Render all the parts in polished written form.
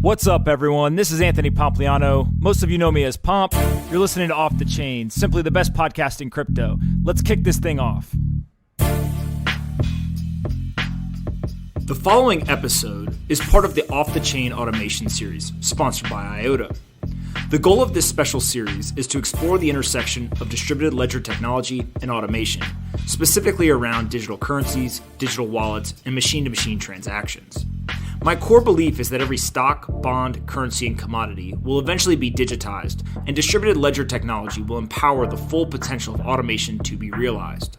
What's up, everyone? This is Anthony Pompliano. Most of you know me as Pomp. You're listening to Off the Chain, simply the best podcast in crypto. Let's kick this thing off. The following episode is part of the Off the Chain automation series, sponsored by IOTA. The goal of this special series is to explore the intersection of distributed ledger technology and automation, specifically around digital currencies, digital wallets, and machine-to-machine transactions. My core belief is that every stock, bond, currency, and commodity will eventually be digitized, and distributed ledger technology will empower the full potential of automation to be realized.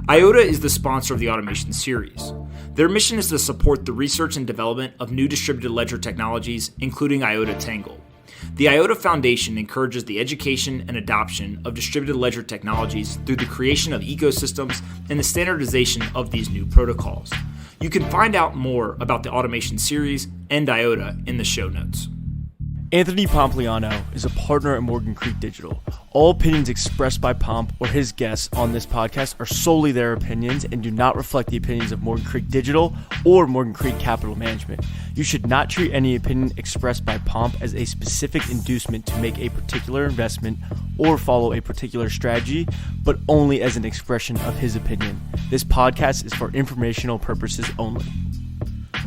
IOTA is the sponsor of the automation series. Their mission is to support the research and development of new distributed ledger technologies, including IOTA Tangle. The IOTA Foundation encourages the education and adoption of distributed ledger technologies through the creation of ecosystems and the standardization of these new protocols. You can find out more about the automation series and IOTA in the show notes. Anthony Pompliano is a partner at Morgan Creek Digital. All opinions expressed by Pomp or his guests on this podcast are solely their opinions and do not reflect the opinions of Morgan Creek Digital or Morgan Creek Capital Management. You should not treat any opinion expressed by Pomp as a specific inducement to make a particular investment or follow a particular strategy, but only as an expression of his opinion. This podcast is for informational purposes only.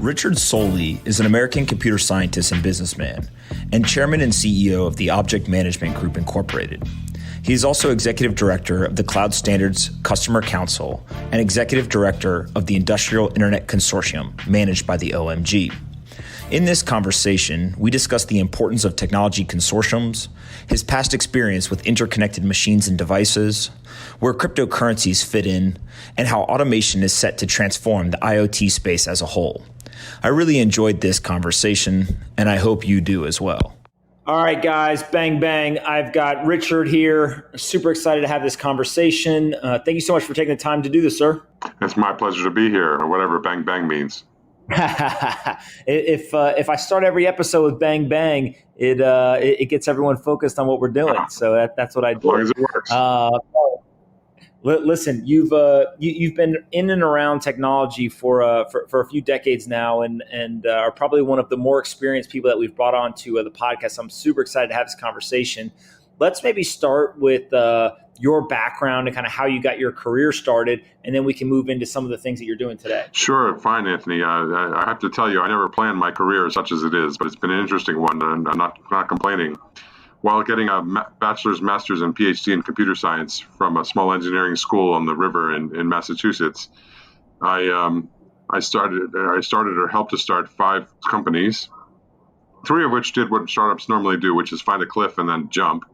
Richard Soley is an American computer scientist and businessman, and chairman and CEO of the Object Management Group Incorporated. He is also executive director of the Cloud Standards Customer Council and executive director of the Industrial Internet Consortium, managed by the OMG. In this conversation, we discuss the importance of technology consortiums, his past experience with interconnected machines and devices, where cryptocurrencies fit in, and how automation is set to transform the IoT space as a whole. I really enjoyed this conversation, and I hope you do as well. All right, guys, bang, bang. I've got Richard here. Super excited to have this conversation. Thank you so much for taking the time to do this, sir. It's my pleasure to be here, or whatever bang, bang means. If I start every episode with bang, bang, it gets everyone focused on what we're doing. So that's what I do. As long as it works. Listen, you've been in and around technology for a few decades now, and are probably one of the more experienced people that we've brought on to the podcast. I'm super excited to have this conversation. Let's maybe start with your background and kind of how you got your career started, and then we can move into some of the things that you're doing today. Sure, fine, Anthony. I have to tell you, I never planned my career such as it is, but it's been an interesting one, and I'm not complaining. While getting a bachelor's, master's, and PhD in computer science from a small engineering school on the river in Massachusetts, I started or helped to start 5 companies, 3 of which did what startups normally do, which is find a cliff and then jump.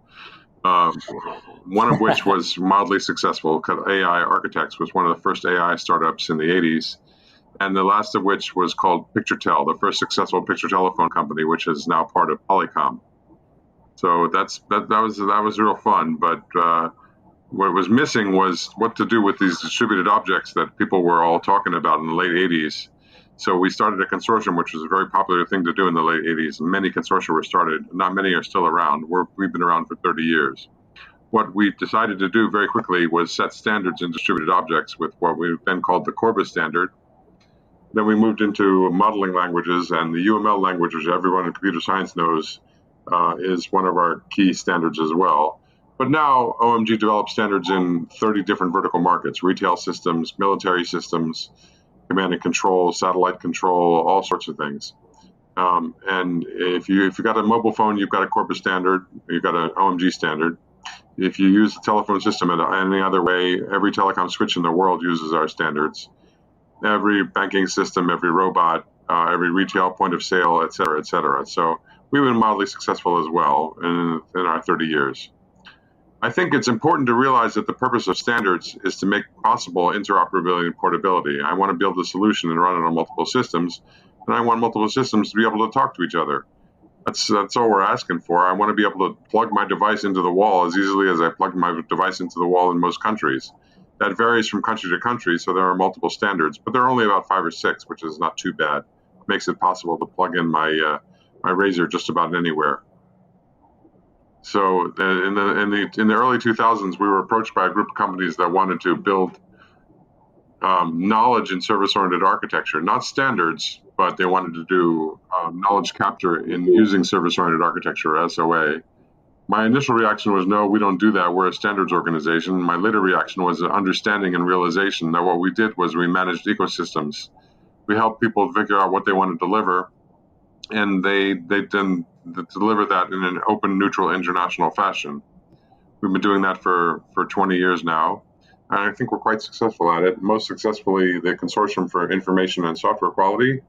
One of which was mildly successful. AI Architects was one of the first AI startups in the 80s. And the last of which was called PictureTel, the first successful picture telephone company, which is now part of Polycom. So that was real fun, but what was missing was what to do with these distributed objects that people were all talking about in the late 80s. So we started a consortium, which was a very popular thing to do in the late 80s. Many consortia were started. Not many are still around. We've been around for 30 years. What we decided to do very quickly was set standards in distributed objects with what we then called the Corbis standard. Then we moved into modeling languages, and the UML language, which everyone in computer science knows, is one of our key standards as well. But now OMG develops standards in 30 different vertical markets: retail systems, military systems, command and control, satellite control, all sorts of things. And if you got a mobile phone, you've got a Corbis standard, you've got an OMG standard. If you use the telephone system in any other way, every telecom switch in the world uses our standards. Every banking system, every robot, every retail point of sale, et cetera, et cetera. So we've been mildly successful as well in our 30 years. I think it's important to realize that the purpose of standards is to make possible interoperability and portability. I want to build a solution and run it on multiple systems, and I want multiple systems to be able to talk to each other. That's all we're asking for. I want to be able to plug my device into the wall as easily as I plug my device into the wall in most countries. That varies from country to country, so there are multiple standards, but there are only about 5 or 6, which is not too bad. It makes it possible to plug in my razor just about anywhere. So in the early 2000s, we were approached by a group of companies that wanted to build knowledge and service-oriented architecture, not standards, but they wanted to do knowledge capture in using service-oriented architecture, SOA. My initial reaction was, no, we don't do that. We're a standards organization. My later reaction was an understanding and realization that what we did was we managed ecosystems. We helped people figure out what they want to deliver, and they then deliver that in an open, neutral, international fashion. We've been doing that for 20 years now, and I think we're quite successful at it. Most successfully, the Consortium for Information and Software Quality,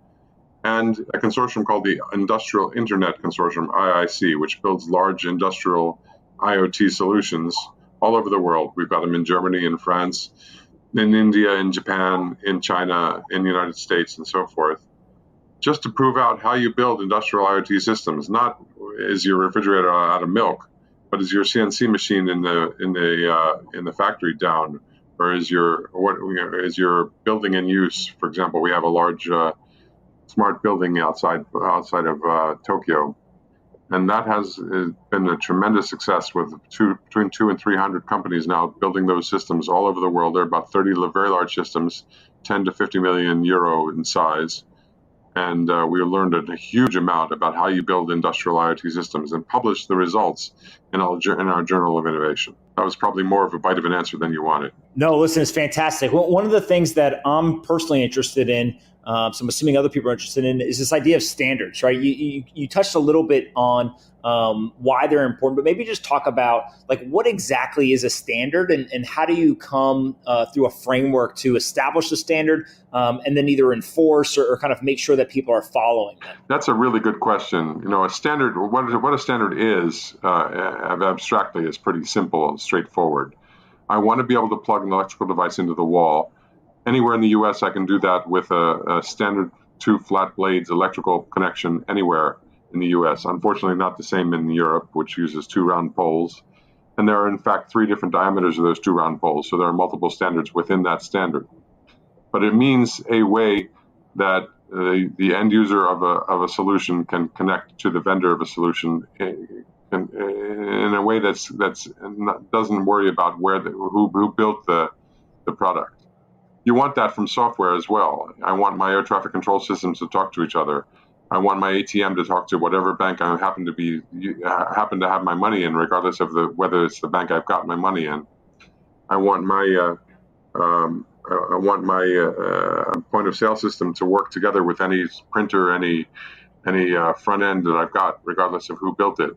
and a consortium called the Industrial Internet Consortium, IIC, which builds large industrial IoT solutions all over the world. We've got them in Germany, in France, in India, in Japan, in China, in the United States, and so forth, just to prove out how you build industrial IoT systems. Not is your refrigerator out of milk, but is your CNC machine in the factory down, or is your building in use? For example, we have a large smart building outside of Tokyo, and that has been a tremendous success with between 200 and 300 companies now building those systems all over the world. There are about 30 very large systems, 10 to 50 million euro in size, and we learned a huge amount about how you build industrial IoT systems and published the results in our Journal of Innovation. That was probably more of a bite of an answer than you wanted. No, listen, it's fantastic. Well, one of the things that I'm personally interested in, so I'm assuming other people are interested in, is this idea of standards, right? You touched a little bit on why they're important, but maybe just talk about like what exactly is a standard and how do you come through a framework to establish the standard and then either enforce or kind of make sure that people are following that? That's a really good question. You know, a standard, what a standard is, abstractly, is pretty simple and straightforward. I want to be able to plug an electrical device into the wall. Anywhere in the US, I can do that with a standard 2 flat blades electrical connection anywhere in the US. Unfortunately, not the same in Europe, which uses 2 round poles. And there are, in fact, 3 different diameters of those 2 round poles. So there are multiple standards within that standard. But it means a way that the end user of a solution can connect to the vendor of a solution in a way that doesn't worry about who built the product. You want that from software as well. I want my air traffic control systems to talk to each other. I want my ATM to talk to whatever bank I happen to have my money in, regardless of whether it's the bank I've got my money in. I want my point of sale system to work together with any printer, any front end that I've got, regardless of who built it.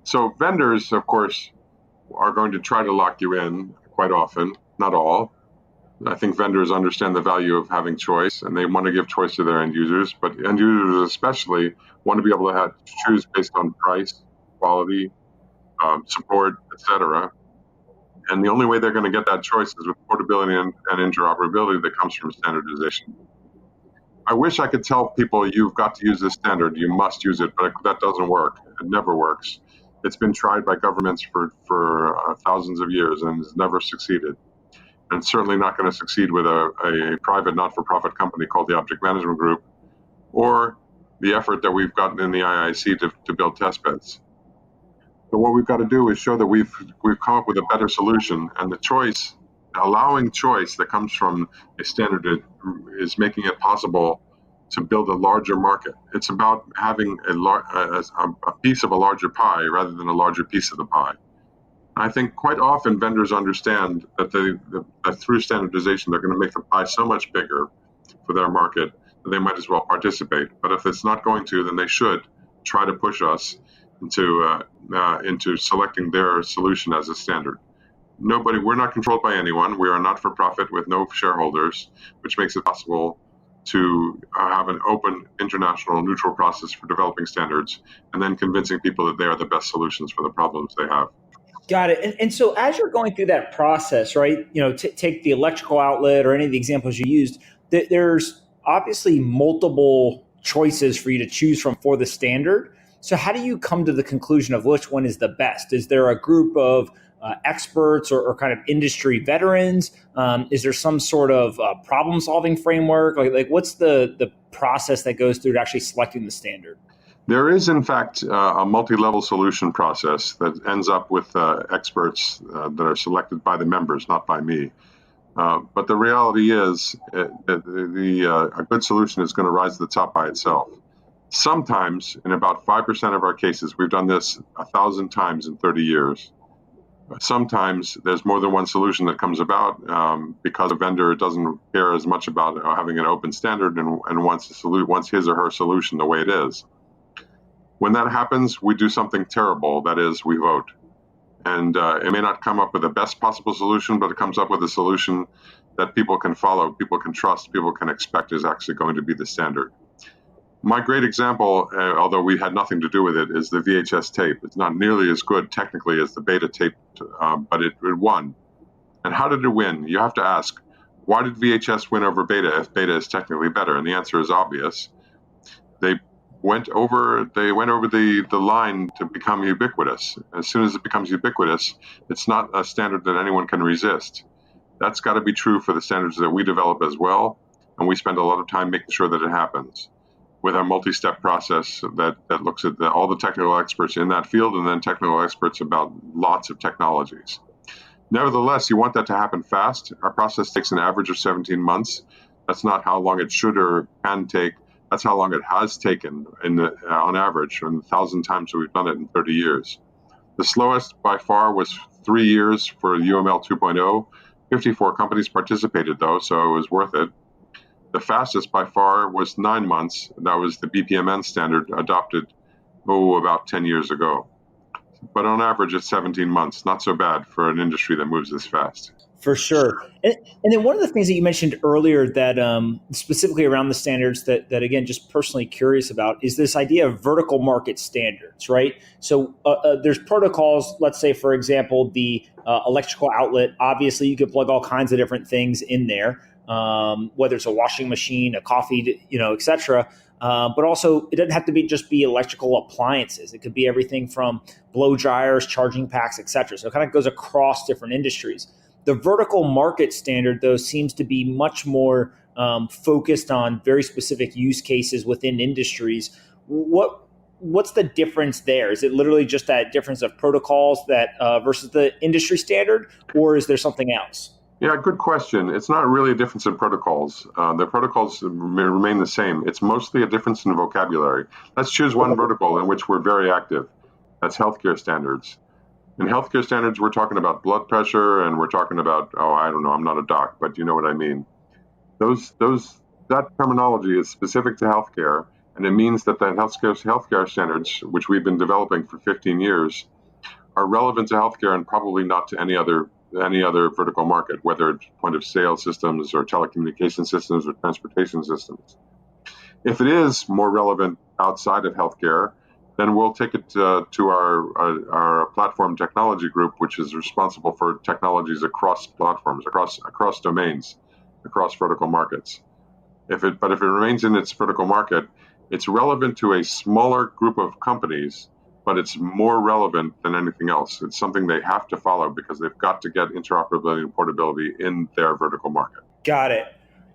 So vendors, of course, are going to try to lock you in quite often, not all. I think vendors understand the value of having choice, and they want to give choice to their end users. But end users especially want to be able to choose based on price, quality, support, etc. And the only way they're going to get that choice is with portability and interoperability that comes from standardization. I wish I could tell people you've got to use this standard, you must use it, but that doesn't work. It never works. It's been tried by governments for thousands of years and has never succeeded. And certainly not going to succeed with a private not-for-profit company called the Object Management Group, or the effort that we've gotten in the IIC to build test beds. So what we've got to do is show that we've come up with a better solution, and the choice, allowing choice that comes from a standard is making it possible to build a larger market. It's about having a piece of a larger pie rather than a larger piece of the pie. I think quite often vendors understand that that through standardization, they're going to make the pie so much bigger for their market that they might as well participate. But if it's not going to, then they should try to push us into selecting their solution as a standard. We're not controlled by anyone. We are not for profit with no shareholders, which makes it possible to have an open, international, neutral process for developing standards and then convincing people that they are the best solutions for the problems they have. Got it. And so as you're going through that process, right, take the electrical outlet or any of the examples you used, there's obviously multiple choices for you to choose from for the standard. So how do you come to the conclusion of which one is the best? Is there a group of experts or kind of industry veterans? Is there some sort of problem-solving framework? Like what's the process that goes through to actually selecting the standard? There is, in fact, a multi-level solution process that ends up with experts that are selected by the members, not by me. But the reality is a good solution is going to rise to the top by itself. Sometimes, in about 5% of our cases, we've done this 1,000 times in 30 years. Sometimes there's more than one solution that comes about because a vendor doesn't care as much about having an open standard and wants his or her solution the way it is. When that happens, we do something terrible. That is, we vote. And it may not come up with the best possible solution, but it comes up with a solution that people can follow, people can trust, people can expect is actually going to be the standard. My great example, although we had nothing to do with it, is the VHS tape. It's not nearly as good technically as the beta tape, but it won. And how did it win? You have to ask, why did VHS win over beta if beta is technically better? And the answer is obvious. They went over the line to become ubiquitous. As soon as it becomes ubiquitous, it's not a standard that anyone can resist. That's got to be true for the standards that we develop as well, and we spend a lot of time making sure that it happens with our multi-step process that looks at all the technical experts in that field and then technical experts about lots of technologies. Nevertheless, you want that to happen fast. Our process takes an average of 17 months. That's not how long it should or can take. That's how long it has taken on average, and 1,000 times we've done it in 30 years. The slowest by far was 3 years for UML 2.0. 54 companies participated though, so it was worth it. The fastest by far was 9 months. That was the BPMN standard adopted, about 10 years ago. But on average, it's 17 months. Not so bad for an industry that moves this fast. For sure. And then one of the things that you mentioned earlier that specifically around the standards that again, just personally curious about is this idea of vertical market standards, right? So there's protocols, let's say, for example, the electrical outlet. Obviously, you could plug all kinds of different things in there, whether it's a washing machine, a coffee, et cetera. But also, it doesn't have to just be electrical appliances. It could be everything from blow dryers, charging packs, et cetera. So it kind of goes across different industries. The vertical market standard, though, seems to be much more focused on very specific use cases within industries. What's the difference there? Is it literally just that difference of protocols that versus the industry standard, or is there something else? Yeah, good question. It's not really a difference in protocols. The protocols remain the same. It's mostly a difference in vocabulary. Let's choose one vertical in which we're very active. That's healthcare standards. In healthcare standards, we're talking about blood pressure, and we're talking about, I don't know, I'm not a doc, but you know what I mean. That terminology is specific to healthcare, and it means that the healthcare standards, which we've been developing for 15 years, are relevant to healthcare and probably not to any other vertical market, whether it's point of sale systems or telecommunication systems or transportation systems. If it is more relevant outside of healthcare, then we'll take it to our platform technology group, which is responsible for technologies across platforms, across domains, across vertical markets. But if it remains in its vertical market, it's relevant to a smaller group of companies, but it's more relevant than anything else. It's something they have to follow because they've got to get interoperability and portability in their vertical market. Got it.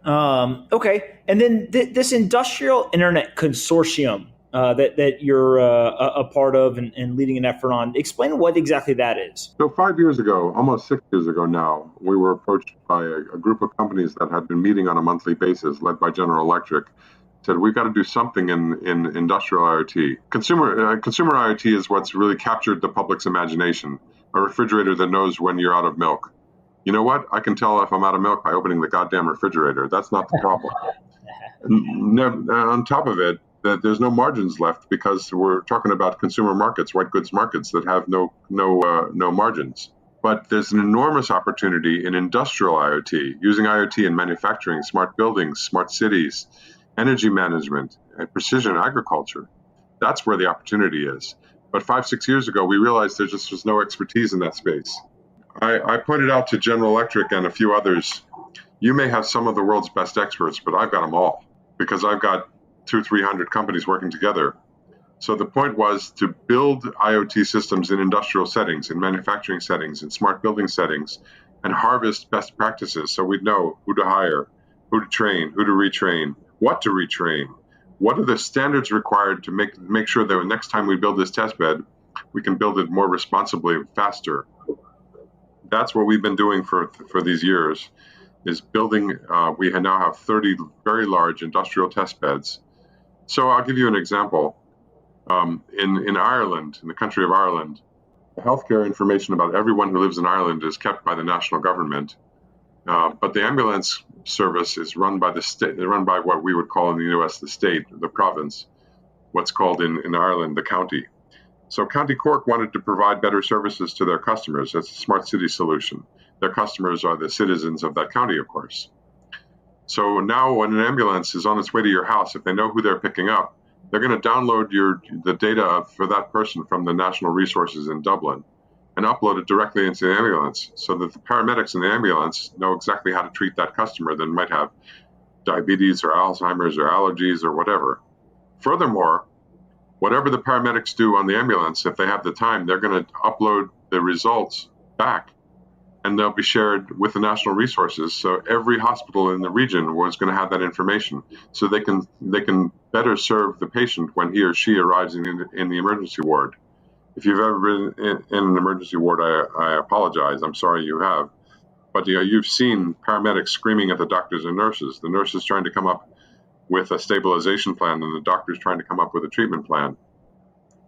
Okay. And then this Industrial Internet Consortium that you're a part of and leading an effort on. Explain what exactly that is. So 5 years ago, almost 6 years ago now, we were approached by a group of companies that had been meeting on a monthly basis, led by General Electric. Said, we've got to do something in industrial IoT. Consumer IoT is what's really captured the public's imagination. A refrigerator that knows when you're out of milk. You know what? I can tell if I'm out of milk by opening the goddamn refrigerator. That's not the problem. On top of it, that there's no margins left because we're talking about consumer markets, white goods markets that have no margins. But there's an enormous opportunity in industrial IoT, using IoT in manufacturing, smart buildings, smart cities, energy management, and precision agriculture. That's where the opportunity is. But 5-6 years ago, we realized there just was no expertise in that space. I pointed out to General Electric and a few others, you may have some of the world's best experts, but I've got them all because I've got 200-300 companies working together. So the point was to build IoT systems in industrial settings, in manufacturing settings, in smart building settings, and harvest best practices so we'd know who to hire, who to train, who to retrain, what to retrain. What are the standards required to make sure that next time we build this test bed, we can build it more responsibly and faster? That's what we've been doing for these years. is building. We now have 30 very large industrial test beds. So I'll give you an example. In Ireland, in the country of Ireland, healthcare information about everyone who lives in Ireland is kept by the national government. But the ambulance service is run by the state. They're run by what we would call in the U.S. the state, the province, what's called in Ireland the county. So County Cork wanted to provide better services to their customers. It's a smart city solution. Their customers are the citizens of that county, of course. So now when an ambulance is on its way to your house, if they know who they're picking up, they're going to download the data for that person from the national resources in Dublin and upload it directly into the ambulance so that the paramedics in the ambulance know exactly how to treat that customer that might have diabetes or Alzheimer's or allergies or whatever. Furthermore, whatever the paramedics do on the ambulance, if they have the time, they're going to upload the results back and they'll be shared with the national resources. So every hospital in the region was going to have that information, so they can better serve the patient when he or she arrives in the emergency ward. If you've ever been in an emergency ward, I apologize. I'm sorry you have, but you've seen paramedics screaming at the doctors and nurses. The nurses trying to come up with a stabilization plan, and the doctors trying to come up with a treatment plan.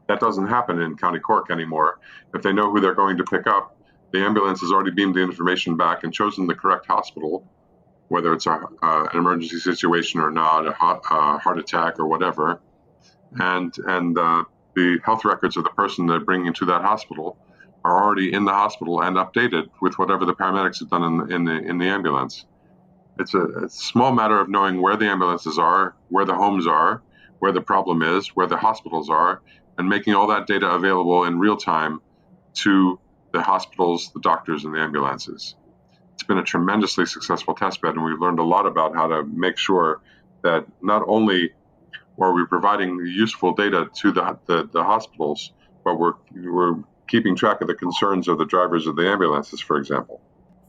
That doesn't happen in County Cork anymore. If they know who they're going to pick up, the ambulance has already beamed the information back and chosen the correct hospital, whether it's an emergency situation or not, a heart attack or whatever. And the health records of the person they're bringing to that hospital are already in the hospital and updated with whatever the paramedics have done in the ambulance. It's a small matter of knowing where the ambulances are, where the homes are, where the problem is, where the hospitals are, and making all that data available in real time to the hospitals, the doctors, and the ambulances. It's been a tremendously successful test bed, and we've learned a lot about how to make sure that not only are we providing useful data to the hospitals, but we're keeping track of the concerns of the drivers of the ambulances, for example.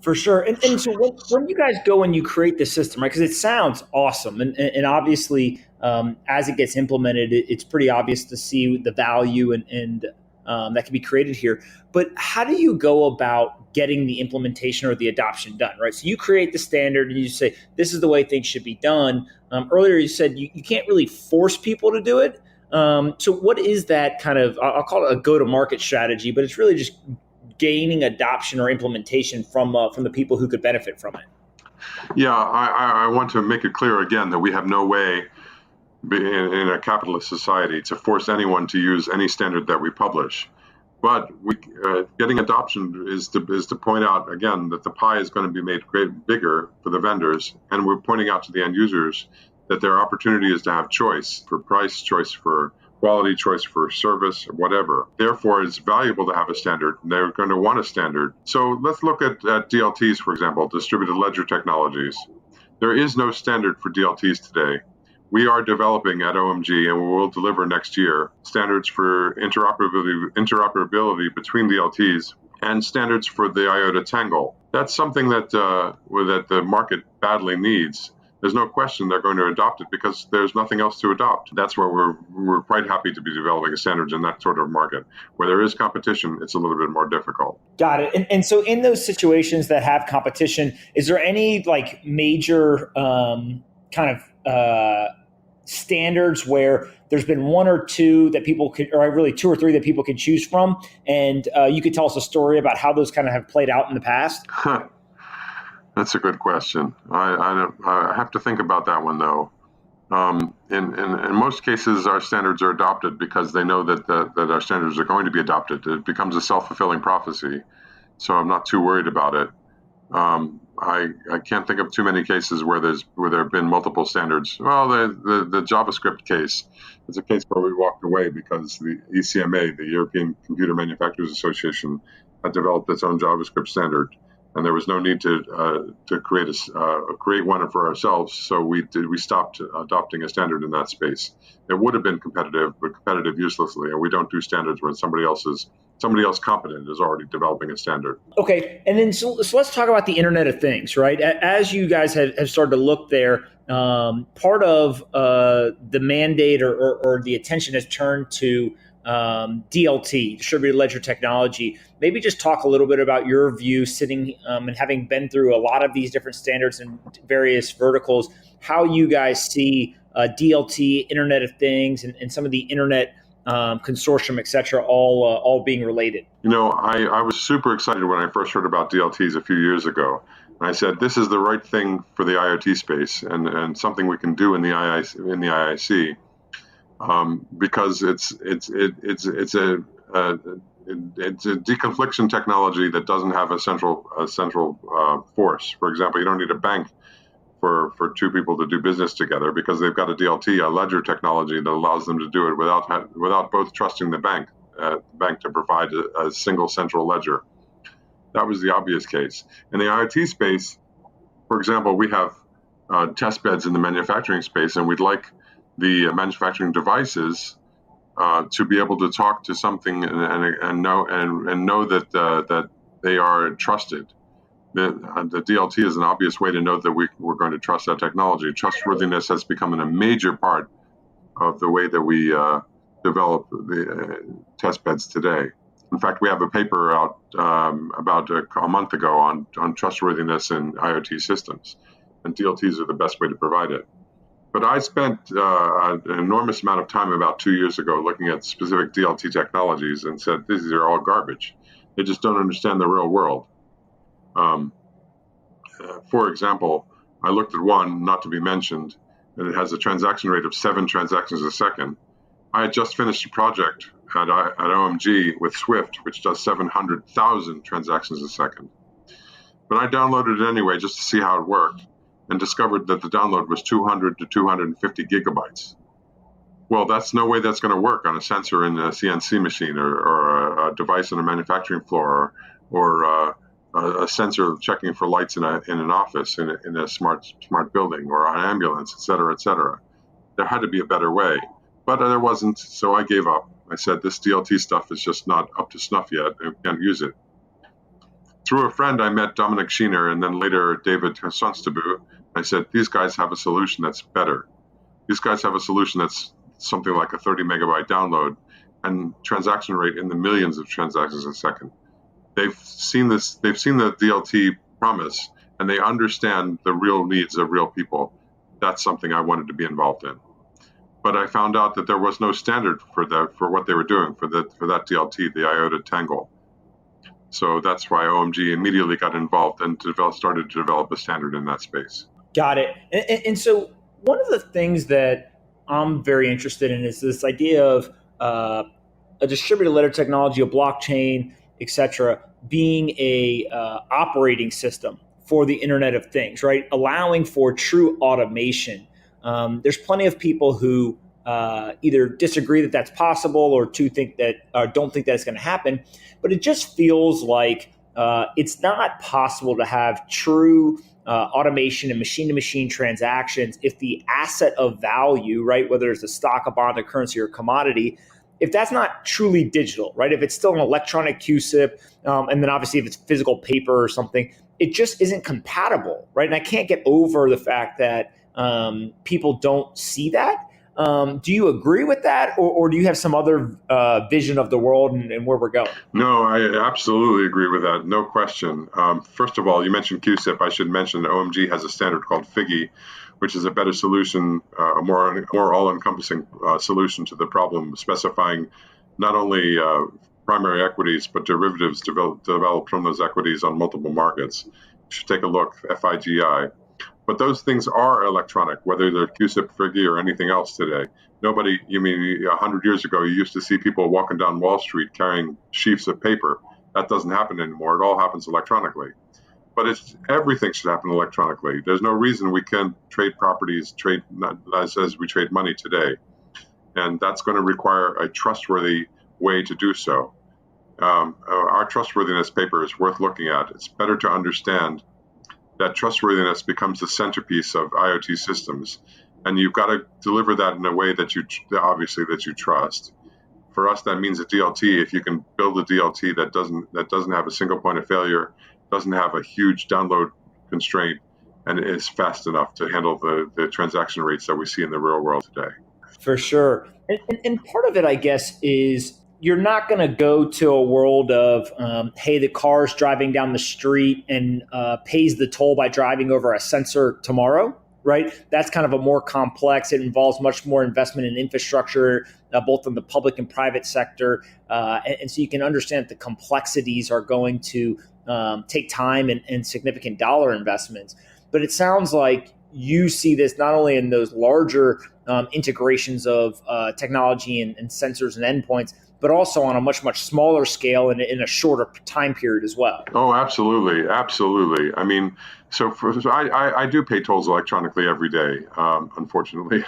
For sure. And so when you guys go and you create the system, right, because it sounds awesome. And obviously, as it gets implemented, it's pretty obvious to see the value and that can be created here. But how do you go about getting the implementation or the adoption done, right? So you create the standard and you say, this is the way things should be done. Earlier, you said you can't really force people to do it. So what is that kind of, I'll call it a go-to-market strategy, but it's really just gaining adoption or implementation from the people who could benefit from it? Yeah, I want to make it clear again that we have no way in a capitalist society to force anyone to use any standard that we publish. But getting adoption is to point out again that the pie is going to be made bigger for the vendors, and we're pointing out to the end users that their opportunity is to have choice for price, choice for quality, choice for service, whatever. Therefore, it's valuable to have a standard, and they're going to want a standard. So let's look at DLTs, for example, distributed ledger technologies. There is no standard for DLTs today. We are developing at OMG, and we will deliver next year, standards for interoperability between DLTs and standards for the IOTA Tangle. That's something that the market badly needs. There's no question they're going to adopt it because there's nothing else to adopt. That's where we're quite happy to be developing standards in that sort of market. Where there is competition, it's a little bit more difficult. Got it. And so in those situations that have competition, is there any like major standards where there's been one or two that people could, or really two or three that people can choose from? And you could tell us a story about how those kind of have played out in the past? That's a good question. I have to think about that one, though. In most cases, our standards are adopted because they know that our standards are going to be adopted. It becomes a self-fulfilling prophecy, so I'm not too worried about it. I can't think of too many cases where there have been multiple standards. Well, the JavaScript case is a case where we walked away because the ECMA, the European Computer Manufacturers Association, had developed its own JavaScript standard. And there was no need to create one for ourselves, so we stopped adopting a standard in that space. It would have been competitive, but competitive uselessly, and we don't do standards when somebody else competent is already developing a standard. Okay, and then so let's talk about the Internet of Things, right? As you guys have started to look there, part of the mandate or the attention has turned to DLT, distributed ledger technology. Maybe just talk a little bit about your view, sitting and having been through a lot of these different standards in various verticals, how you guys see DLT, Internet of Things, and some of the Internet consortium, et cetera, all being related. I was super excited when I first heard about DLTs a few years ago. And I said, this is the right thing for the IoT space and something we can do in the IIC. Because it's a deconfliction technology that doesn't have a central force. For example, you don't need a bank for two people to do business together because they've got a DLT, a ledger technology that allows them to do it without both trusting the bank to provide a single central ledger. That was the obvious case. In the IoT space, for example, we have test beds in the manufacturing space, and we'd like the manufacturing devices to be able to talk to something and know that they are trusted. The DLT is an obvious way to know that we're going to trust that technology. Trustworthiness has become a major part of the way that we develop the test beds today. In fact, we have a paper out about a month ago on trustworthiness in IoT systems, and DLTs are the best way to provide it. But I spent an enormous amount of time about 2 years ago looking at specific DLT technologies and said, these are all garbage. They just don't understand the real world. For example, I looked at one, not to be mentioned, and it has a transaction rate of 7 transactions a second. I had just finished a project at OMG with Swift, which does 700,000 transactions a second. But I downloaded it anyway just to see how it worked, and discovered that the download was 200 to 250 gigabytes. Well, that's no way that's going to work on a sensor in a CNC machine or a device on a manufacturing floor or a sensor checking for lights in an office in a smart building or an ambulance, et cetera, et cetera. There had to be a better way, but there wasn't, so I gave up. I said, this DLT stuff is just not up to snuff yet, and we can't use it. Through a friend, I met Dominic Schiener and then later David Sonstabu. I said, these guys have a solution that's better. These guys have a solution that's something like a 30 megabyte download and transaction rate in the millions of transactions a second. They've seen the DLT promise, and they understand the real needs of real people. That's something I wanted to be involved in. But I found out that there was no standard for what they were doing for that DLT, the IOTA Tangle. So that's why OMG immediately got involved and started to develop a standard in that space. Got it. And so one of the things that I'm very interested in is this idea of a distributed ledger technology, a blockchain, et cetera, being a operating system for the Internet of Things, right? Allowing for true automation. There's plenty of people who either disagree that that's possible or don't think that it's going to happen. But it just feels like it's not possible to have true automation and machine-to-machine transactions if the asset of value, right, whether it's a stock, a bond, a currency, or a commodity, if that's not truly digital, right, if it's still an electronic QSIP, and then obviously if it's physical paper or something, it just isn't compatible, right? And I can't get over the fact that people don't see that. Do you agree with that, or do you have some other vision of the world and where we're going? No, I absolutely agree with that. No question. First of all, you mentioned QSIP. I should mention that OMG has a standard called FIGI, which is a better solution, a more all-encompassing solution to the problem, specifying not only primary equities, but derivatives developed from those equities on multiple markets. You should take a look, FIGI. But those things are electronic, whether they're QSIP, FIGI, or anything else today. 100 years ago, you used to see people walking down Wall Street carrying sheafs of paper. That doesn't happen anymore. It all happens electronically. But everything should happen electronically. There's no reason we can't trade properties, as we trade money today. And that's going to require a trustworthy way to do so. Our trustworthiness paper is worth looking at. It's better to understand that trustworthiness becomes the centerpiece of IoT systems, and you've got to deliver that in a way that you trust. For us, that means a DLT. If you can build a DLT that doesn't have a single point of failure, doesn't have a huge download constraint, and is fast enough to handle the transaction rates that we see in the real world today. For sure. And part of it, I guess, is you're not going to go to a world of, hey, the car's driving down the street and pays the toll by driving over a sensor tomorrow, right? That's kind of a more complex. It involves much more investment in infrastructure, both in the public and private sector. And so you can understand that the complexities are going to take time and significant dollar investments. But it sounds like you see this not only in those larger integrations of technology and sensors and endpoints, but also on a much, much smaller scale and in a shorter time period as well. Oh, absolutely. Absolutely. I mean, so I do pay tolls electronically every day, unfortunately.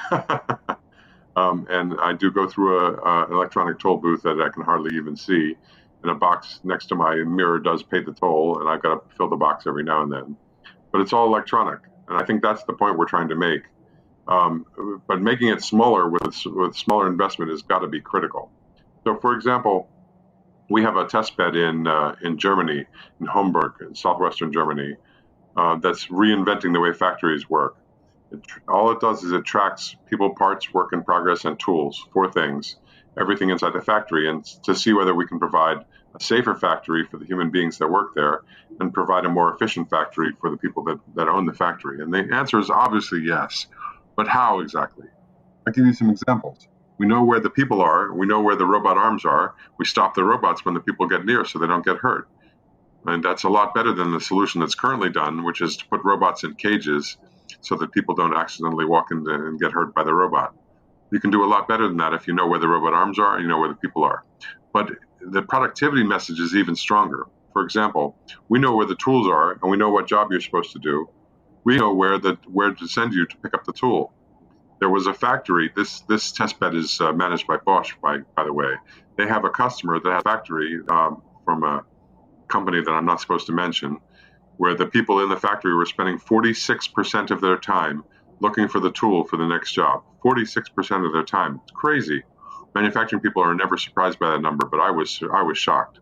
And I do go through an electronic toll booth that I can hardly even see. And a box next to my mirror does pay the toll, and I've got to fill the box every now and then. But it's all electronic. And I think that's the point we're trying to make. But making it smaller with smaller investment has got to be critical. So, for example, we have a test bed in Germany, in Homburg, in southwestern Germany, that's reinventing the way factories work. All it does is it tracks people, parts, work in progress, and tools, 4 things, everything inside the factory, and to see whether we can provide a safer factory for the human beings that work there and provide a more efficient factory for the people that own the factory. And the answer is obviously yes. But how exactly? I'll give you some examples. We know where the people are. We know where the robot arms are. We stop the robots when the people get near so they don't get hurt. And that's a lot better than the solution that's currently done, which is to put robots in cages so that people don't accidentally walk in and get hurt by the robot. You can do a lot better than that if you know where the robot arms are and you know where the people are. But the productivity message is even stronger. For example, we know where the tools are and we know what job you're supposed to do. We know where to send you to pick up the tool. There was a factory. This test bed is managed by Bosch, by the way. They have a customer that has a factory from a company that I'm not supposed to mention, where the people in the factory were spending 46% of their time looking for the tool for the next job. 46% of their time. It's crazy. Manufacturing people are never surprised by that number, but I was shocked.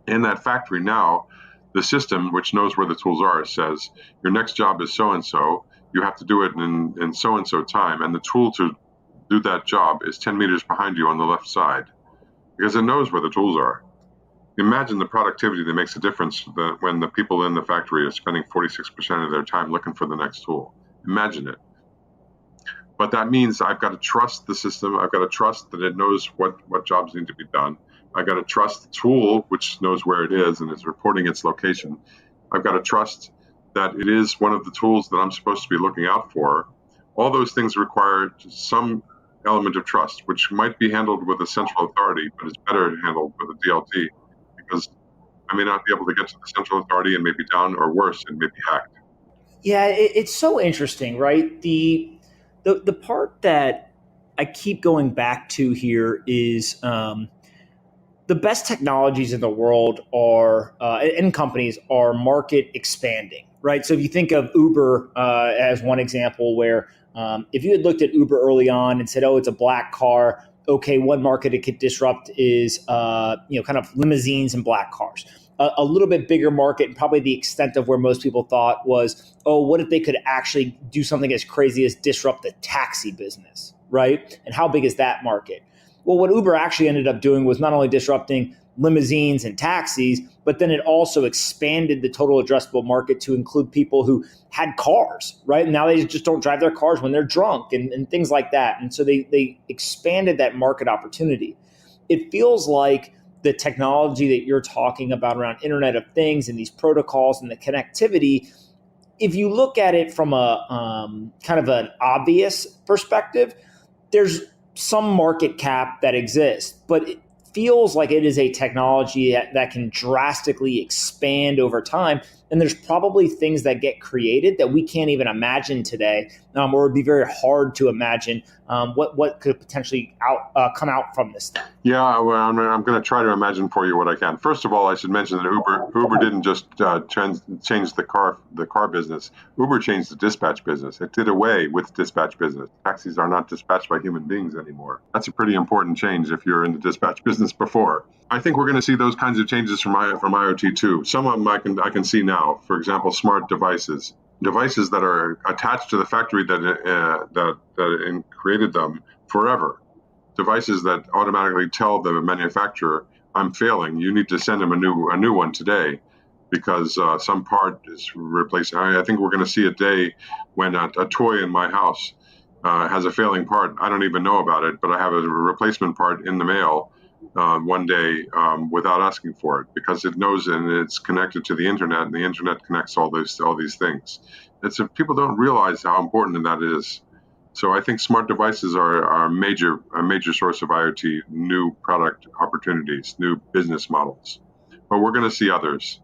In that factory now, the system, which knows where the tools are, says your next job is so-and-so. You have to do it in so-and-so time, and the tool to do that job is 10 meters behind you on the left side, because it knows where the tools are. Imagine the productivity that makes a difference when the people in the factory are spending 46% of their time looking for the next tool. Imagine it. But that means I've got to trust the system. I've got to trust that it knows what jobs need to be done. I've got to trust the tool, which knows where it is and is reporting its location. I've got to trust that it is one of the tools that I'm supposed to be looking out for. All those things require some element of trust, which might be handled with a central authority, but it's better handled with a DLT, because I may not be able to get to the central authority and maybe down, or worse, and maybe hacked. Yeah, it's so interesting, right? The part that I keep going back to here is the best technologies in the world are, and companies are market expanding, right? So if you think of Uber as one example, where if you had looked at Uber early on and said, oh, it's a black car, okay, one market it could disrupt is kind of limousines and black cars. A little bit bigger market, and probably the extent of where most people thought was, oh, what if they could actually do something as crazy as disrupt the taxi business, right? And how big is that market? Well, what Uber actually ended up doing was not only disrupting limousines and taxis, but then it also expanded the total addressable market to include people who had cars, right? And now they just don't drive their cars when they're drunk and things like that. And so they expanded that market opportunity. It feels like the technology that you're talking about around Internet of Things and these protocols and the connectivity, if you look at it from a kind of an obvious perspective, there's some market cap that exists, but it feels like it is a technology that can drastically expand over time. And there's probably things that get created that we can't even imagine today, or it would be very hard to imagine what could potentially come out from this thing. Yeah, well, I'm going to try to imagine for you what I can. First of all, I should mention that Uber didn't just change the car business. Uber changed the dispatch business. It did away with dispatch business. Taxis are not dispatched by human beings anymore. That's a pretty important change if you're in the dispatch business before. I think we're going to see those kinds of changes from IoT too. Some of them I can see now. For example, smart devices. devices that are attached to the factory that created them forever. Devices that automatically tell the manufacturer, "I'm failing. You need to send them a new one today, because some part is replacing." I think we're going to see a day when a toy in my house has a failing part. I don't even know about it, but I have a replacement part in the mail one day without asking for it, because it knows and it's connected to the internet, and the internet connects all these things. People don't realize how important that is. So I think smart devices are a major source of IoT, new product opportunities, new business models. But we're going to see others,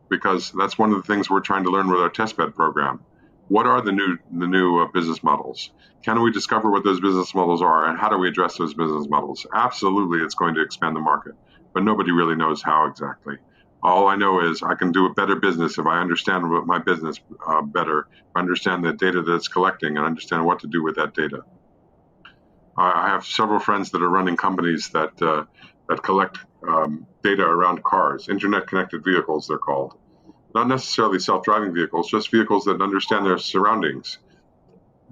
because that's one of the things we're trying to learn with our testbed program. What are the new business models? Can we discover what those business models are, and how do we address those business models? Absolutely, it's going to expand the market, but nobody really knows how exactly. All I know is I can do a better business if I understand what my business better, understand the data that it's collecting, and understand what to do with that data. I have several friends that are running companies that collect data around cars, internet-connected vehicles, they're called. Not necessarily self-driving vehicles, just vehicles that understand their surroundings.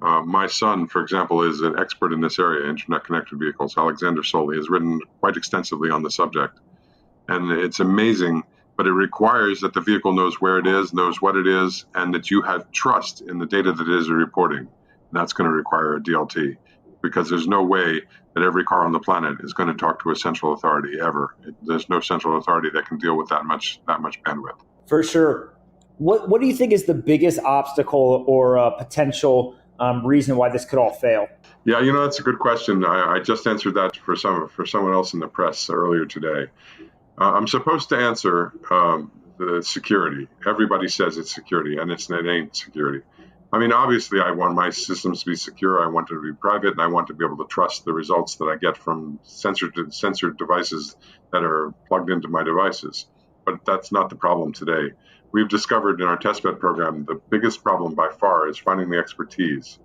My son, for example, is an expert in this area, internet-connected vehicles. Alexander Soley has written quite extensively on the subject. And it's amazing, but it requires that the vehicle knows where it is, knows what it is, and that you have trust in the data that it is reporting. And that's going to require a DLT, because there's no way that every car on the planet is going to talk to a central authority ever. There's no central authority that can deal with that much bandwidth. For sure. What do you think is the biggest obstacle or potential reason why this could all fail? Yeah, that's a good question. I just answered that for someone else in the press earlier today. I'm supposed to answer the security. Everybody says it's security, and it ain't security. I mean, obviously, I want my systems to be secure. I want them to be private, and I want to be able to trust the results that I get from censored devices that are plugged into my devices. But that's not the problem today. We've discovered in our testbed program the biggest problem by far is finding the expertise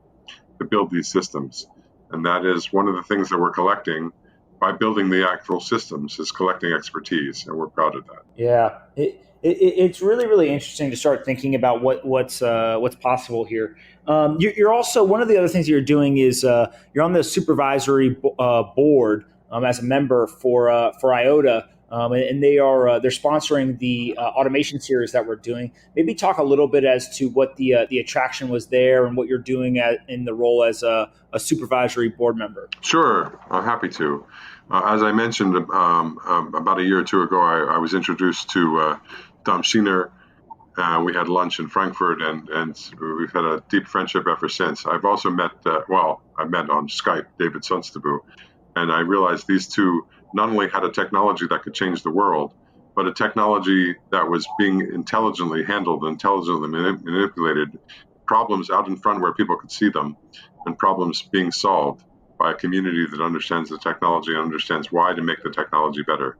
to build these systems. And that is one of the things that we're collecting by building the actual systems, is collecting expertise, and we're proud of that. Yeah, it's really, really interesting to start thinking about what's possible here. You're also, one of the other things you're doing is you're on the supervisory board as a member for IOTA. And they're sponsoring the automation series that we're doing. Maybe talk a little bit as to what the attraction was there and what you're doing in the role as a supervisory board member. Sure, I'm happy to. As I mentioned about a year or two ago, I was introduced to Dom Schiener. We had lunch in Frankfurt, and we've had a deep friendship ever since. I've also met, I met on Skype David Sunstabu, and I realized these two not only had a technology that could change the world, but a technology that was being intelligently handled, intelligently manipulated, problems out in front where people could see them, and problems being solved by a community that understands the technology and understands why to make the technology better.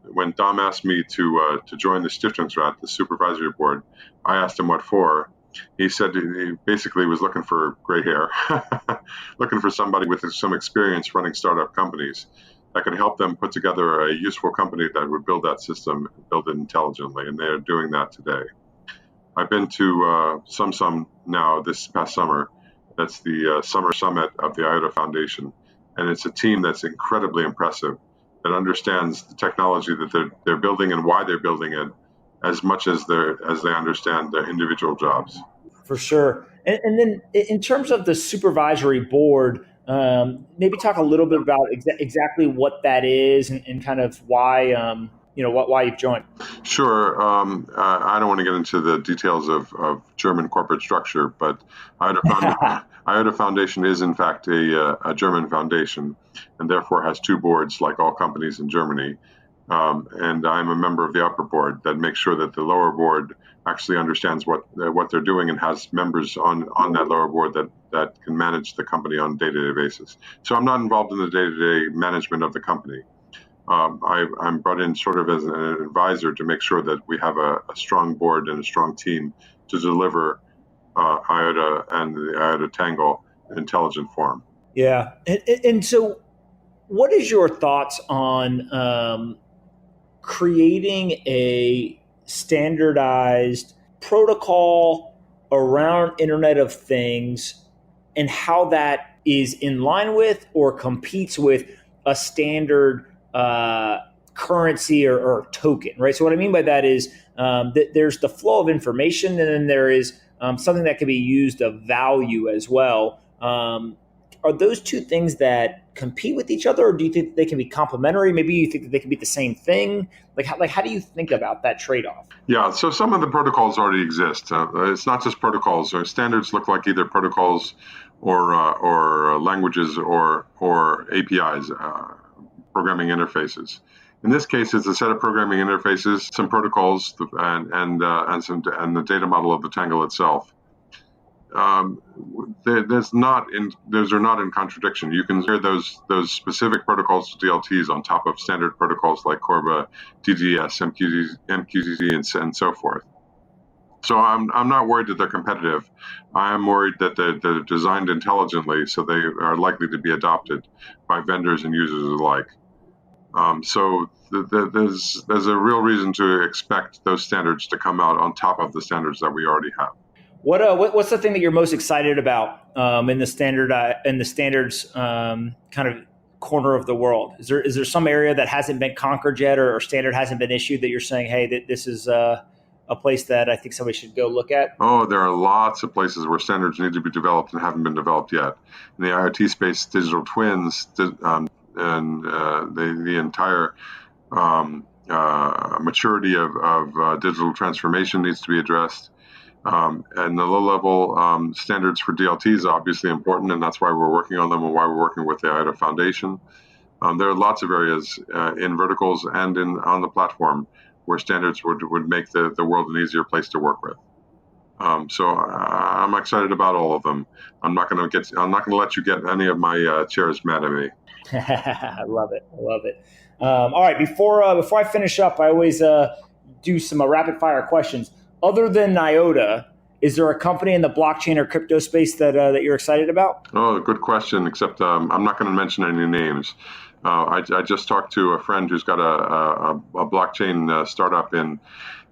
When Dom asked me to join the Stiftungsrat, the supervisory board, I asked him what for. He said he basically was looking for gray hair, looking for somebody with some experience running startup companies that could help them put together a useful company that would build that system, build it intelligently, and they're doing that today. I've been to SumSum now this past summer. That's the summer summit of the IOTA Foundation, and it's a team that's incredibly impressive, that understands the technology that they're building and why they're building it, as much as they understand their individual jobs. For sure. And then in terms of the supervisory board, maybe talk a little bit about exactly what that is and kind of why why you've joined. Sure. I don't want to get into the details of German corporate structure, but IOTA Foundation is in fact a German foundation, and therefore has two boards like all companies in Germany. And I'm a member of the upper board that makes sure that the lower board actually understands what they're doing and has members on that lower board that can manage the company on a day-to-day basis. So I'm not involved in the day-to-day management of the company. I'm brought in sort of as an advisor to make sure that we have a strong board and a strong team to deliver IOTA and the IOTA Tangle in intelligent form. Yeah. And so what is your thoughts on creating a standardized protocol around Internet of Things and how that is in line with or competes with a standard currency or token, right? So what I mean by that is that there's the flow of information, and then there is something that can be used of value as well. Are those two things that compete with each other, or do you think they can be complementary? Maybe you think that they can be the same thing. How do you think about that trade-off? Yeah, so some of the protocols already exist. It's not just protocols. Standards look like either protocols or languages or APIs, programming interfaces. In this case, it's a set of programming interfaces, some protocols, and the data model of the Tangle itself. Those are not in contradiction. You can hear those specific protocols to DLTs on top of standard protocols like Corba, TDS, MQTT, and so forth. So I'm not worried that they're competitive. I am worried that they're designed intelligently, so they are likely to be adopted by vendors and users alike. So there's a real reason to expect those standards to come out on top of the standards that we already have. What's the thing that you're most excited about in the standards kind of corner of the world? Is there some area that hasn't been conquered yet, or standard hasn't been issued that you're saying, hey, this is a place that I think somebody should go look at? Oh, there are lots of places where standards need to be developed and haven't been developed yet. In the IoT space, digital twins and the entire maturity of digital transformation needs to be addressed. And the low-level standards for DLTs are obviously important, and that's why we're working on them and why we're working with the IOTA Foundation. There are lots of areas in verticals and on the platform where standards would make the world an easier place to work with. So I'm excited about all of them. I'm not going to let you get any of my chairs mad at me. I love it. All right, before I finish up, I always do some rapid fire questions. Other than IOTA, is there a company in the blockchain or crypto space that you're excited about? Oh, good question, except I'm not going to mention any names. I just talked to a friend who's got a blockchain startup in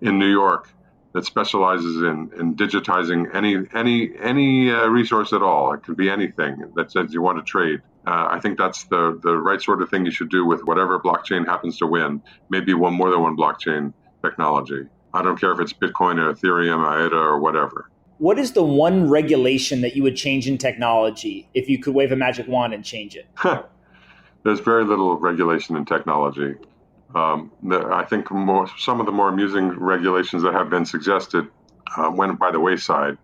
New York that specializes in digitizing any resource at all. It could be anything that says you want to trade. I think that's the right sort of thing you should do with whatever blockchain happens to win, maybe more than one blockchain technology. I don't care if it's Bitcoin or Ethereum, IOTA, or whatever. What is the one regulation that you would change in technology if you could wave a magic wand and change it? There's very little regulation in technology. I think some of the more amusing regulations that have been suggested went by the wayside.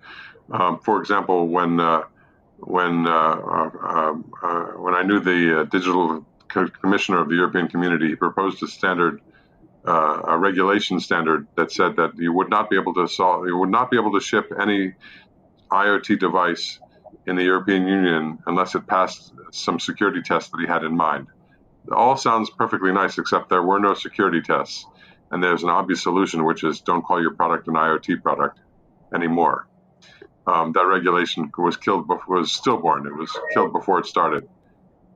For example, when I knew the digital commissioner of the European Community, he proposed a regulation standard that said that you would not be able to ship any IoT device in the European Union unless it passed some security tests that he had in mind. It all sounds perfectly nice, except there were no security tests, and there's an obvious solution, which is don't call your product an IoT product anymore. That regulation was stillborn. It was killed before it started.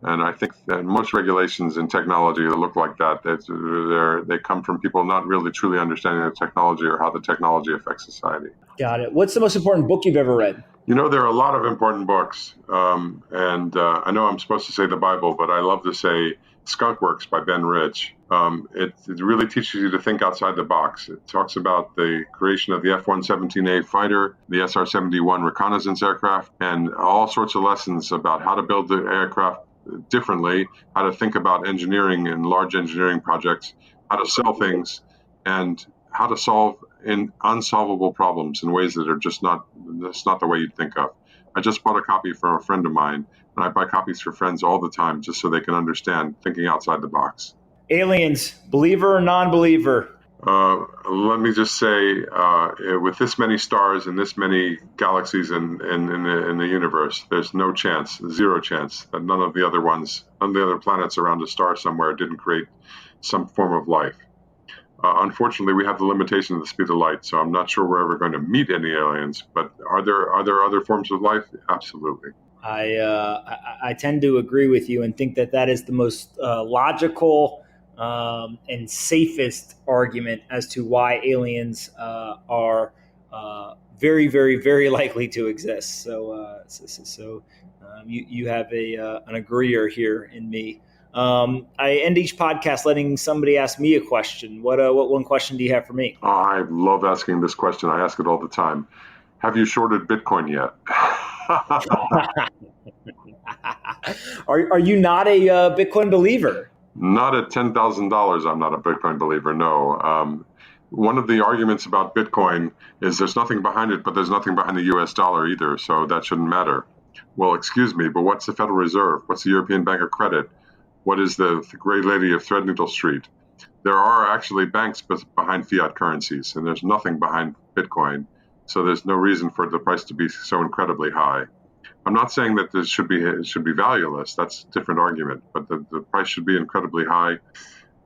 And I think that most regulations in technology that look like that, they come from people not really truly understanding the technology or how the technology affects society. Got it. What's the most important book you've ever read? You know, there are a lot of important books. And I know I'm supposed to say the Bible, but I love to say Skunk Works by Ben Rich. It really teaches you to think outside the box. It talks about the creation of the F-117A fighter, the SR-71 reconnaissance aircraft, and all sorts of lessons about how to build the aircraft differently, how to think about engineering and large engineering projects, how to sell things, and how to solve unsolvable problems in ways that are that's not the way you'd think of. I just bought a copy for a friend of mine, and I buy copies for friends all the time just so they can understand thinking outside the box. Aliens, believer or non-believer? Let me just say, with this many stars and this many galaxies in the universe, there's no chance, zero chance, that none of the other planets around a star somewhere didn't create some form of life. Unfortunately, we have the limitation of the speed of light, so I'm not sure we're ever going to meet any aliens. But are there other forms of life? Absolutely. I tend to agree with you and think that is the most logical and safest argument as to why aliens are very, very, very likely to exist. So, you have an agreeer here in me. I end each podcast letting somebody ask me a question. What one question do you have for me? I love asking this question. I ask it all the time. Have you shorted Bitcoin yet? Are you not a Bitcoin believer? Not at $10,000. I'm not a Bitcoin believer. No. One of the arguments about Bitcoin is there's nothing behind it, but there's nothing behind the US dollar either. So that shouldn't matter. Well, excuse me, but what's the Federal Reserve? What's the European Bank of Credit? What is the Great Lady of Threadneedle Street? There are actually banks behind fiat currencies, and there's nothing behind Bitcoin. So there's no reason for the price to be so incredibly high. I'm not saying that this should be valueless. That's a different argument. But the price should be incredibly high.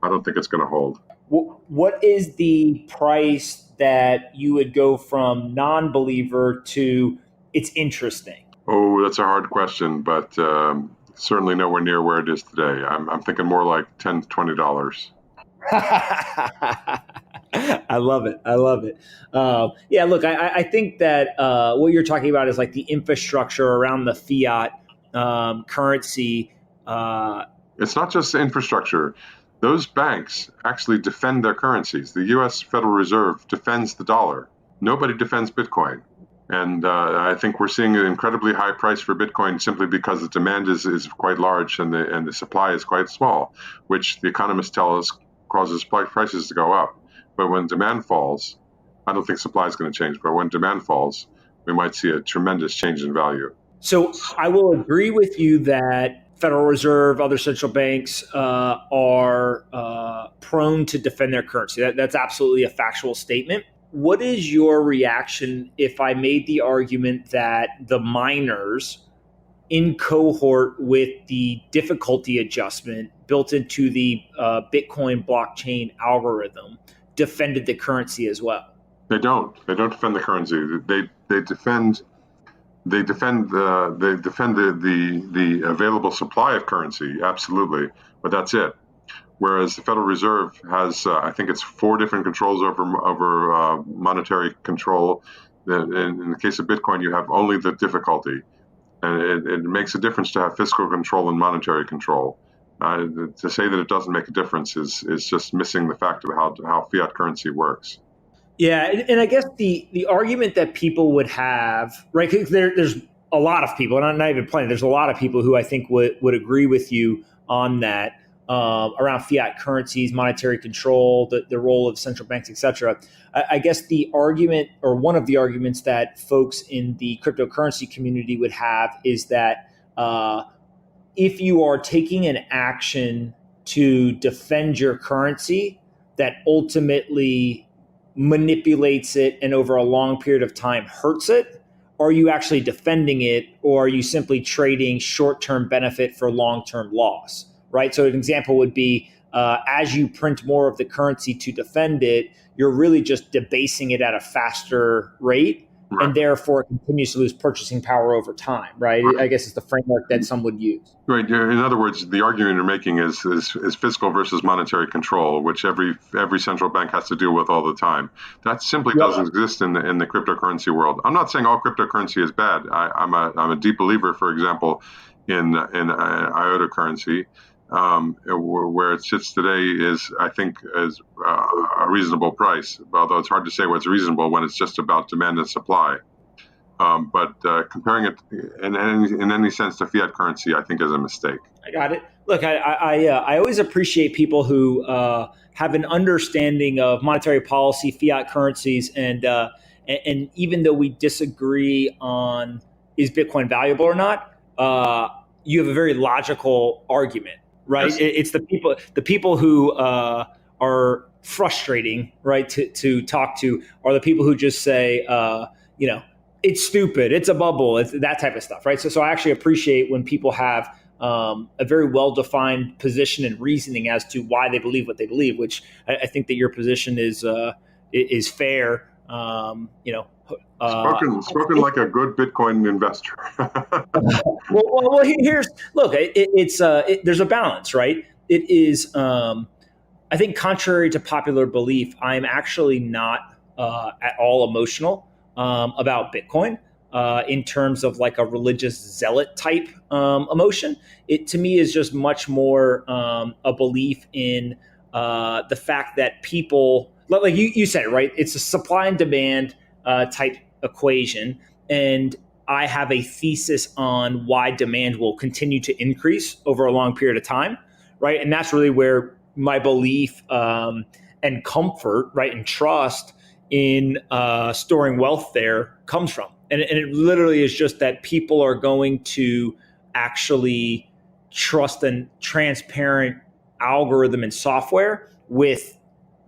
I don't think it's going to hold. What is the price that you would go from non-believer to it's interesting? Oh, that's a hard question, but certainly nowhere near where it is today. I'm thinking more like $10, $20. I love it. Yeah, look, I think that what you're talking about is like the infrastructure around the fiat currency. It's not just infrastructure. Those banks actually defend their currencies. The U.S. Federal Reserve defends the dollar. Nobody defends Bitcoin. And I think we're seeing an incredibly high price for Bitcoin simply because the demand is quite large and the supply is quite small, which the economists tell us causes prices to go up. But when demand falls, I don't think supply is going to change. But when demand falls, we might see a tremendous change in value. So I will agree with you that Federal Reserve, other central banks are prone to defend their currency. That's absolutely a factual statement. What is your reaction if I made the argument that the miners in cohort with the difficulty adjustment built into the Bitcoin blockchain algorithm defended the currency as well? They don't defend the currency. They defend the available supply of currency, absolutely, but that's it. Whereas the Federal Reserve has, I think it's 4 different controls over monetary control. In the case of Bitcoin, you have only the difficulty, and it makes a difference to have fiscal control and monetary control. To say that it doesn't make a difference is just missing the fact of how fiat currency works. Yeah, and I guess the argument that people would have, right? Cause there's a lot of people, and I'm not even playing. There's a lot of people who I think would agree with you on that around fiat currencies, monetary control, the role of central banks, et cetera. I guess the argument, or one of the arguments that folks in the cryptocurrency community would have is that if you are taking an action to defend your currency that ultimately manipulates it and over a long period of time hurts it, are you actually defending it, or are you simply trading short-term benefit for long-term loss, right? So an example would be as you print more of the currency to defend it, you're really just debasing it at a faster rate. Right. And therefore it continues to lose purchasing power over time, right? I guess it's the framework that some would use. Right. In other words, the argument you're making is fiscal versus monetary control, which every central bank has to deal with all the time. That simply doesn't exist in the cryptocurrency world. I'm not saying all cryptocurrency is bad. I'm a deep believer, for example, in IOTA currency. Where it sits today is, I think, is a reasonable price, although it's hard to say what's reasonable when it's just about demand and supply. But comparing it in any sense to fiat currency, I think is a mistake. I got it. Look, I always appreciate people who have an understanding of monetary policy, fiat currencies, and even though we disagree on is Bitcoin valuable or not, you have a very logical argument. Right, yes. It's the people who are frustrating, right, to talk to, are the people who just say, it's stupid, it's a bubble, it's that type of stuff, right? So I actually appreciate when people have a very well-defined position and reasoning as to why they believe what they believe, which I think that your position is fair. Spoken like a good Bitcoin investor. well, there's a balance, right? It is, I think, contrary to popular belief, I'm actually not at all emotional about Bitcoin in terms of like a religious zealot type emotion. It to me is just much more a belief in the fact that people, like you said it, right? It's a supply and demand type equation. And I have a thesis on why demand will continue to increase over a long period of time, right? And that's really where my belief and comfort, right, and trust in storing wealth there comes from. And it literally is just that people are going to actually trust a transparent algorithm and software with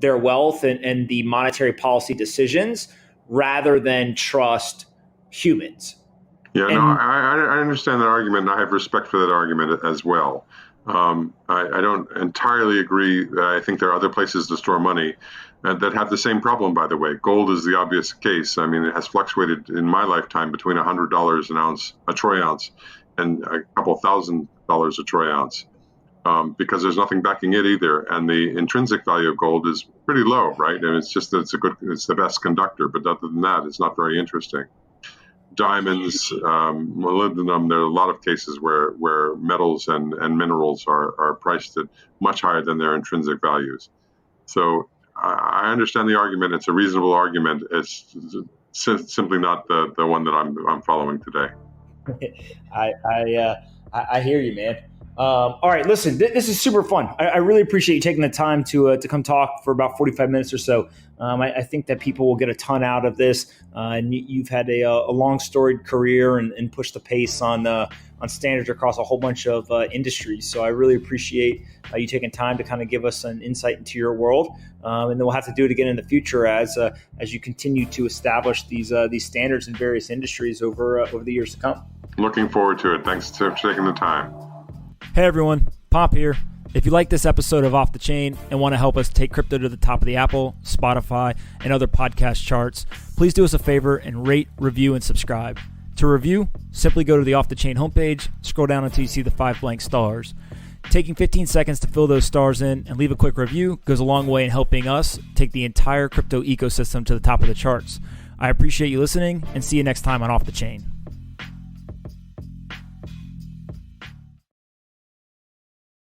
their wealth and the monetary policy decisions rather than trust humans. Yeah, no, I understand that argument, and I have respect for that argument as well. I don't entirely agree. I think there are other places to store money that have the same problem, by the way. Gold is the obvious case. I mean, it has fluctuated in my lifetime between $100 an ounce, a troy ounce, and a couple $1,000 a troy ounce, because there's nothing backing it either. And the intrinsic value of gold is pretty low, right? And it's just that it's the best conductor, but other than that, it's not very interesting. Diamonds, molybdenum, there are a lot of cases where metals and minerals are priced at much higher than their intrinsic values. So I understand the argument. It's a reasonable argument. It's simply not the one that I'm following today. I hear you, man. All right, listen, this is super fun. I really appreciate you taking the time to come talk for about 45 minutes or so. I think that people will get a ton out of this. And you've had a long storied career and pushed the pace on standards across a whole bunch of industries. So I really appreciate you taking time to kind of give us an insight into your world. And then we'll have to do it again in the future as you continue to establish these standards in various industries over the years to come. Looking forward to it. Thanks for taking the time. Hey everyone, Pomp here. If you like this episode of Off the Chain and want to help us take crypto to the top of the Apple, Spotify, and other podcast charts, please do us a favor and rate, review, and subscribe. To review, simply go to the Off the Chain homepage, scroll down until you see the 5 blank stars. Taking 15 seconds to fill those stars in and leave a quick review goes a long way in helping us take the entire crypto ecosystem to the top of the charts. I appreciate you listening and see you next time on Off the Chain.